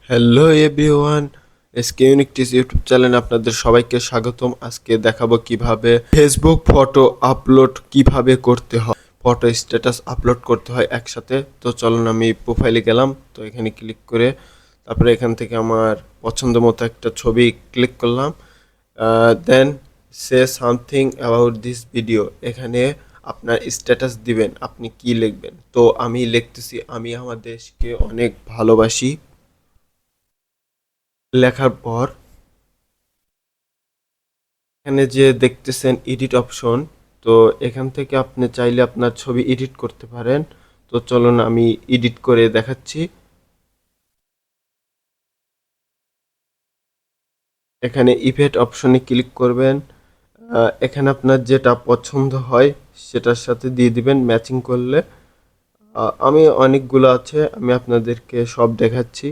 Hello everyone, SK ইউনিকটিস YouTube চ্যানেলে আপনাদের সবাইকে স্বাগতম। আজকে দেখাবো কিভাবে ফেসবুক ফটো আপলোড কিভাবে করতে হয়, ফটো স্ট্যাটাস আপলোড করতে হয় একসাথে। তো চলুন, আমি প্রোফাইলে গেলাম, তো এখানে ক্লিক করে তারপরে এখান থেকে আমার পছন্দ মতো একটা ছবি ক্লিক করলাম। Then say something about this video, এখানে আপনার স্ট্যাটাস দিবেন, আপনি কি লিখবেন। তো আমি লিখতেছি আমি আমার দেশকে অনেক ভালোবাসি। লেখার পর এখানে যে দেখতেছেন এডিট অপশন, তো এখান থেকে আপনি চাইলে আপনার ছবি এডিট করতে পারেন। তো চলুন আমি এডিট করে দেখাচ্ছি। এখানে ইফেক্ট অপশনে ক্লিক করবেন। এখানে আপনার যেটা পছন্দ হয় সেটার সাথে দিয়ে দিবেন ম্যাচিং করলে। আমি অনেকগুলো আছে, আমি আপনাদেরকে সব দেখাচ্ছি।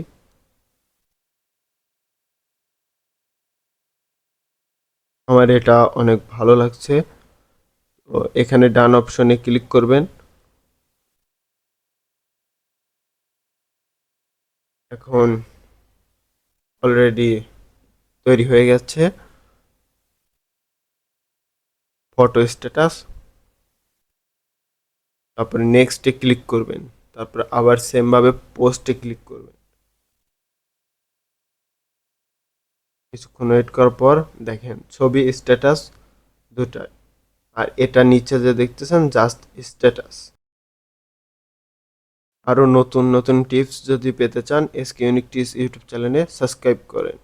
আমার এটা অনেক ভালো লাগছে। তো এখানে ডান অপশনে ক্লিক করবেন। এখন অলরেডি তৈরি হয়ে গেছে ফটো স্ট্যাটাস। তারপরে নেক্সটে ক্লিক করবেন, তারপরে আবার সেম ভাবে পোস্টে ক্লিক করবেন। কিছুক্ষণ ওয়েট করার পর দেখেন ছবি স্ট্যাটাস দুটাই। আর এটা নিচে যে দেখতেছেন জাস্ট স্ট্যাটাস। আরও নতুন নতুন টিপস যদি পেতে চান, এসকে ইউনিক টিপস ইউটিউব চ্যানেলে সাবস্ক্রাইব করেন।